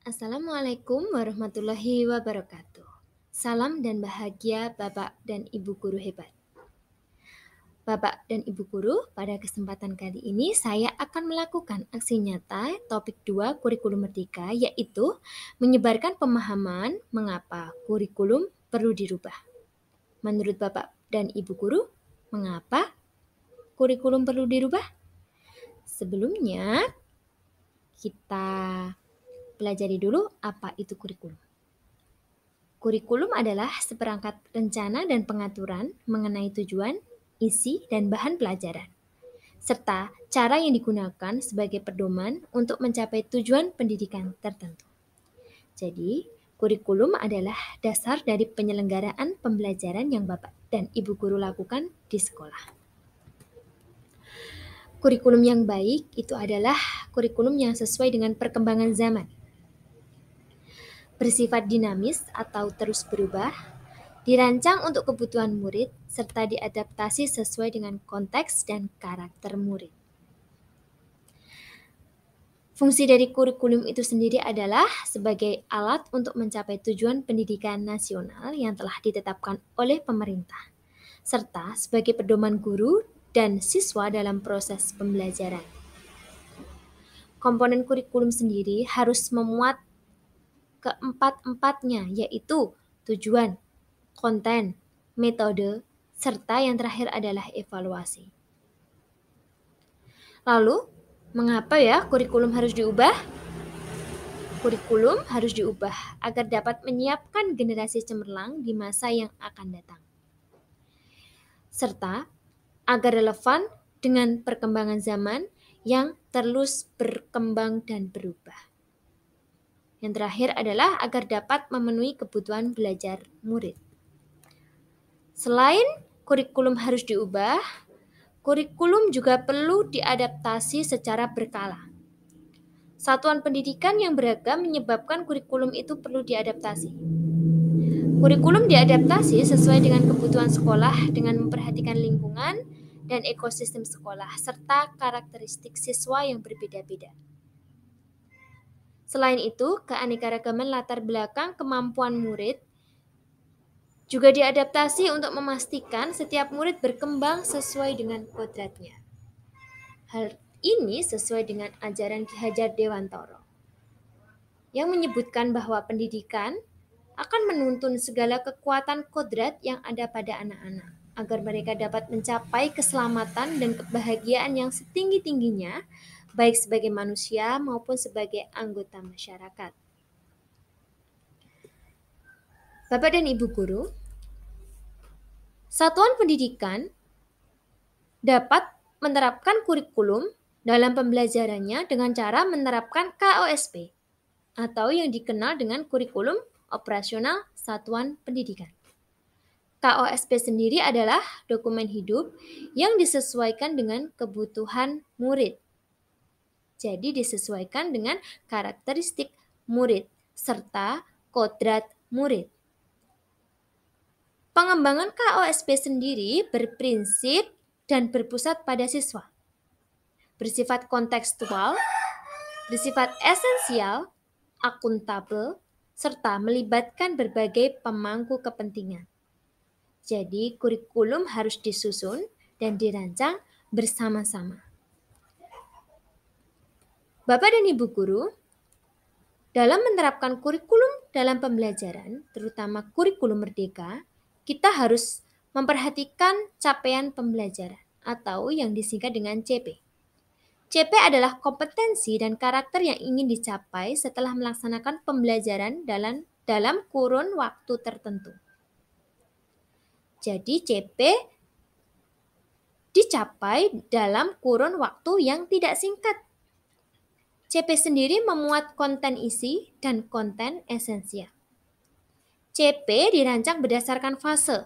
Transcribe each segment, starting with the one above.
Assalamualaikum warahmatullahi wabarakatuh. Salam dan bahagia Bapak dan Ibu guru hebat. Bapak dan Ibu guru, pada kesempatan kali ini saya akan melakukan aksi nyata topik 2 kurikulum merdeka, yaitu menyebarkan pemahaman mengapa kurikulum perlu dirubah. Menurut Bapak dan Ibu guru, mengapa kurikulum perlu dirubah? Sebelumnya, kita pelajari dulu apa itu kurikulum. Kurikulum adalah seperangkat rencana dan pengaturan mengenai tujuan, isi, dan bahan pelajaran, serta cara yang digunakan sebagai pedoman untuk mencapai tujuan pendidikan tertentu. Jadi, kurikulum adalah dasar dari penyelenggaraan pembelajaran yang Bapak dan Ibu guru lakukan di sekolah. Kurikulum yang baik itu adalah kurikulum yang sesuai dengan perkembangan zaman, bersifat dinamis atau terus berubah, dirancang untuk kebutuhan murid, serta diadaptasi sesuai dengan konteks dan karakter murid. Fungsi dari kurikulum itu sendiri adalah sebagai alat untuk mencapai tujuan pendidikan nasional yang telah ditetapkan oleh pemerintah, serta sebagai pedoman guru dan siswa dalam proses pembelajaran. Komponen kurikulum sendiri harus memuat keempat-empatnya, yaitu tujuan, konten, metode, serta yang terakhir adalah evaluasi. Lalu, mengapa ya kurikulum harus diubah? Kurikulum harus diubah agar dapat menyiapkan generasi cemerlang di masa yang akan datang, serta agar relevan dengan perkembangan zaman yang terus berkembang dan berubah. Yang terakhir adalah agar dapat memenuhi kebutuhan belajar murid. Selain kurikulum harus diubah, kurikulum juga perlu diadaptasi secara berkala. Satuan pendidikan yang beragam menyebabkan kurikulum itu perlu diadaptasi. Kurikulum diadaptasi sesuai dengan kebutuhan sekolah dengan memperhatikan lingkungan dan ekosistem sekolah, serta karakteristik siswa yang berbeda-beda. Selain itu, keanekaragaman latar belakang kemampuan murid juga diadaptasi untuk memastikan setiap murid berkembang sesuai dengan kodratnya. Hal ini sesuai dengan ajaran Ki Hajar Dewantoro yang menyebutkan bahwa pendidikan akan menuntun segala kekuatan kodrat yang ada pada anak-anak agar mereka dapat mencapai keselamatan dan kebahagiaan yang setinggi-tingginya baik sebagai manusia maupun sebagai anggota masyarakat. Bapak dan Ibu guru, satuan pendidikan dapat menerapkan kurikulum dalam pembelajarannya dengan cara menerapkan KOSP atau yang dikenal dengan kurikulum operasional satuan pendidikan. KOSP sendiri adalah dokumen hidup yang disesuaikan dengan kebutuhan murid. Jadi disesuaikan dengan karakteristik murid serta kodrat murid. Pengembangan KOSP sendiri berprinsip dan berpusat pada siswa. Bersifat kontekstual, bersifat esensial, akuntabel, serta melibatkan berbagai pemangku kepentingan. Jadi, kurikulum harus disusun dan dirancang bersama-sama. Bapak dan Ibu guru, dalam menerapkan kurikulum dalam pembelajaran, terutama kurikulum merdeka, kita harus memperhatikan capaian pembelajaran atau yang disingkat dengan CP. CP adalah kompetensi dan karakter yang ingin dicapai setelah melaksanakan pembelajaran dalam kurun waktu tertentu. Jadi CP dicapai dalam kurun waktu yang tidak singkat. CP sendiri memuat konten isi dan konten esensial. CP dirancang berdasarkan fase,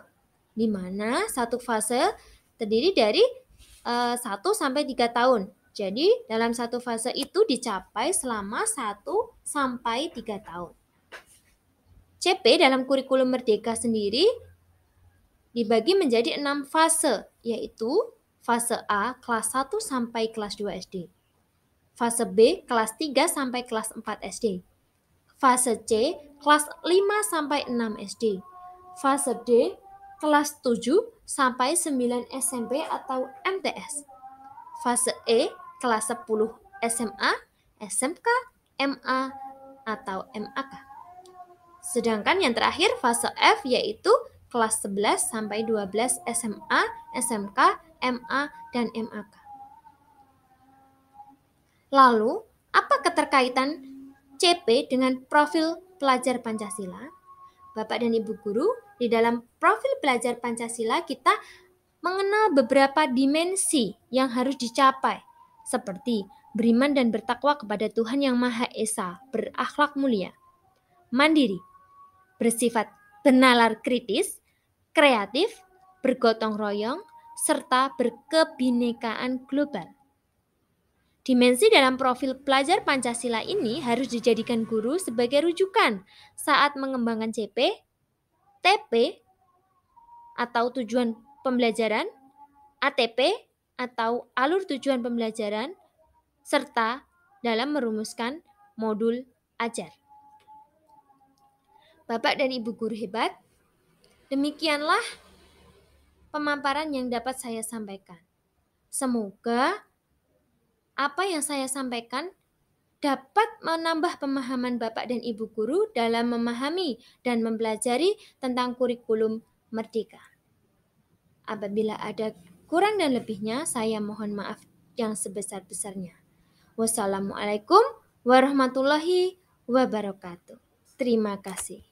di mana satu fase terdiri dari 1 sampai 3 tahun. Jadi dalam satu fase itu dicapai selama 1 sampai 3 tahun. CP dalam kurikulum merdeka sendiri dibagi menjadi 6 fase, yaitu fase A kelas 1 sampai kelas 2 SD. Fase B kelas 3 sampai kelas 4 SD. Fase C, kelas 5-6 SD. Fase D, kelas 7-9 SMP atau MTS. Fase E, kelas 10 SMA, SMK, MA, atau MAK. Sedangkan yang terakhir fase F yaitu kelas 11-12 SMA, SMK, MA, dan MAK. Lalu, apa keterkaitan CP dengan profil pelajar Pancasila? Bapak dan Ibu guru, di dalam profil pelajar Pancasila kita mengenal beberapa dimensi yang harus dicapai, seperti beriman dan bertakwa kepada Tuhan Yang Maha Esa, berakhlak mulia, mandiri, bersifat bernalar kritis, kreatif, bergotong royong, serta berkebinekaan global. Dimensi dalam profil pelajar Pancasila ini harus dijadikan guru sebagai rujukan saat mengembangkan CP, TP atau tujuan pembelajaran, ATP atau alur tujuan pembelajaran, serta dalam merumuskan modul ajar. Bapak dan Ibu guru hebat, demikianlah pemaparan yang dapat saya sampaikan. Semoga apa yang saya sampaikan dapat menambah pemahaman Bapak dan Ibu guru dalam memahami dan mempelajari tentang kurikulum Merdeka. Apabila ada kurang dan lebihnya, saya mohon maaf yang sebesar-besarnya. Wassalamualaikum warahmatullahi wabarakatuh. Terima kasih.